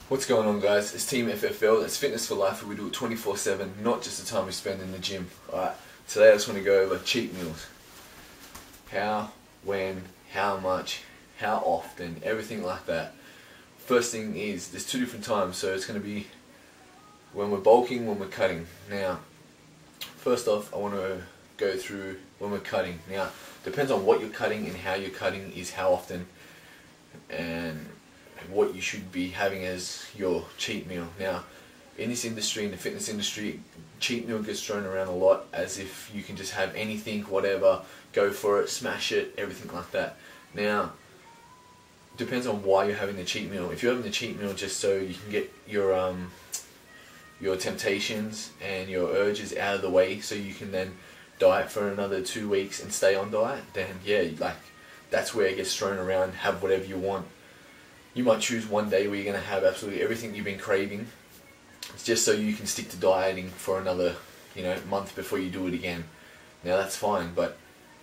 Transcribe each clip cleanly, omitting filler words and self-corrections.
What's going on, guys? It's Team FFL. It's Fitness for Life, where we do it 24/7, not just the time we spend in the gym. Alright, today I just want to go over cheat meals. How, when, how much, how often, everything like that. First thing is, there's two different times, so it's going to be when we're bulking, when we're cutting. Now, first off, I want to go through when we're cutting. Now, depends on what you're cutting and how you're cutting is how often and what you should be having as your cheat meal. Now, in this industry, in the fitness industry, cheat meal gets thrown around a lot as if you can just have anything, whatever, go for it, smash it, everything like that. Now, depends on why you're having the cheat meal. If you're having the cheat meal just so you can get your temptations and your urges out of the way, so you can then diet for another 2 weeks and stay on diet, then yeah, like that's where it gets thrown around. Have whatever you want. You might choose one day where you're going to have absolutely everything you've been craving. It's just so you can stick to dieting for another, month before you do it again. Now that's fine, but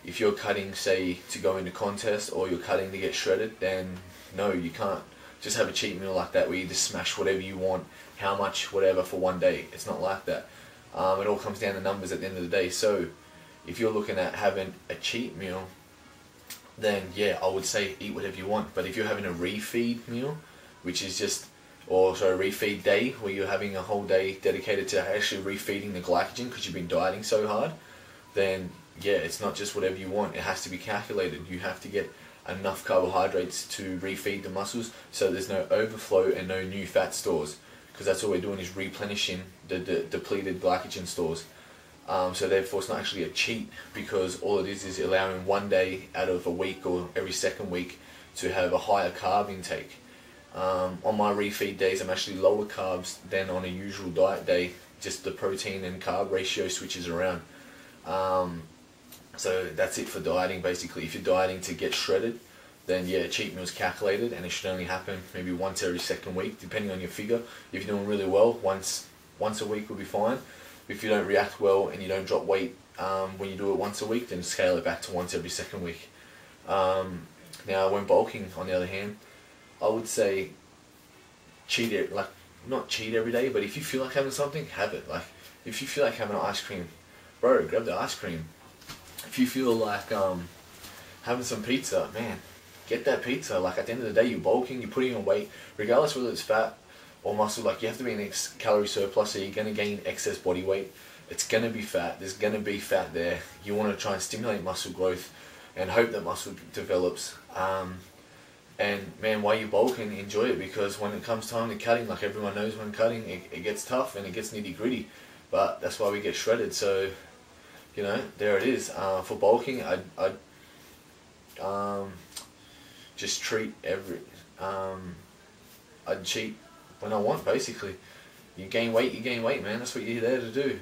if you're cutting, say, to go into contest, or you're cutting to get shredded, then no, you can't just have a cheat meal like that where you just smash whatever you want, how much, whatever, for one day. It's not like that. It all comes down to numbers at the end of the day. So if you're looking at having a cheat meal, then yeah, I would say eat whatever you want. But if you're having a refeed meal, which is just, or sorry, refeed day, where you're having a whole day dedicated to actually refeeding the glycogen because you've been dieting so hard, then yeah, it's not just whatever you want. It has to be calculated. You have to get enough carbohydrates to refeed the muscles so there's no overflow and no new fat stores, because that's all we're doing is replenishing the depleted glycogen stores. So therefore it's not actually a cheat, because all it is allowing one day out of a week or every second week to have a higher carb intake. On my refeed days, I'm actually lower carbs than on a usual diet day. Just the protein and carb ratio switches around. So that's it for dieting basically. If you're dieting to get shredded, then yeah, cheat meal's calculated, and it should only happen maybe once every second week, depending on your figure. If you're doing really well, once a week will be fine. If you don't react well and you don't drop weight when you do it once a week, then scale it back to once every second week. Now, when bulking, on the other hand, I would say cheat it, like not cheat every day, but if you feel like having something, have it. Like if you feel like having an ice cream, bro, grab the ice cream. If you feel like having some pizza, man, get that pizza. Like at the end of the day, you're bulking, you're putting on weight, regardless whether it's fat or muscle. Like you have to be in calorie surplus, so you're going to gain excess body weight. It's going to be fat. There's going to be fat there. You want to try and stimulate muscle growth and hope that muscle develops. And man, while you're bulking, enjoy it, because when it comes time to cutting, like everyone knows, when cutting, it gets tough and it gets nitty gritty. But that's why we get shredded. So there it is. For bulking, I'd just treat I'd cheat when I want, basically. You gain weight, man. That's what you're there to do.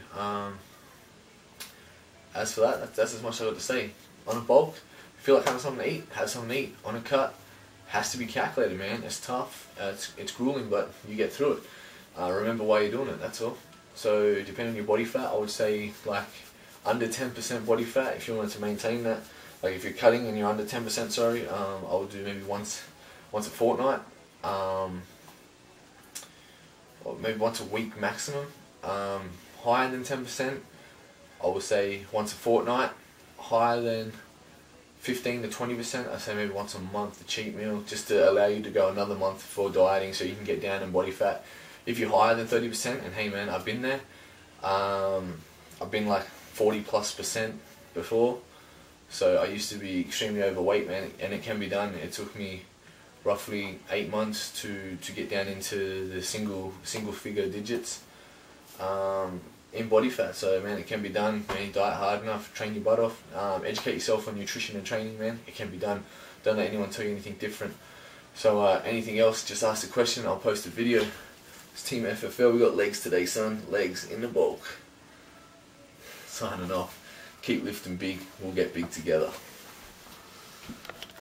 As for that, that's as much as I got to say. On a bulk, feel like having something to eat, have something to eat. On a cut, has to be calculated, man. It's tough, it's grueling, but you get through it. Remember why you're doing it, that's all. So depending on your body fat, I would say like under 10% body fat if you wanted to maintain that. Like if you're cutting and you're under 10%, sorry, I would do maybe once a fortnight. Or maybe once a week maximum. Higher than 10%, I would say once a fortnight. Higher than 15 to 20%, I say maybe once a month, a cheat meal, just to allow you to go another month for dieting, so you can get down in body fat. If you're higher than 30%, and hey man, I've been there. I've been like 40+% before. So I used to be extremely overweight, man, and it can be done. It took me roughly 8 months to get down into the single figure digits in body fat. So man, it can be done. Man, you diet hard enough, train your butt off, educate yourself on nutrition and training, man. It can be done. Don't let anyone tell you anything different. So anything else, just ask the question. I'll post a video. It's Team FFL. We got legs today, son. Legs in the bulk. Signing off. Keep lifting big. We'll get big together.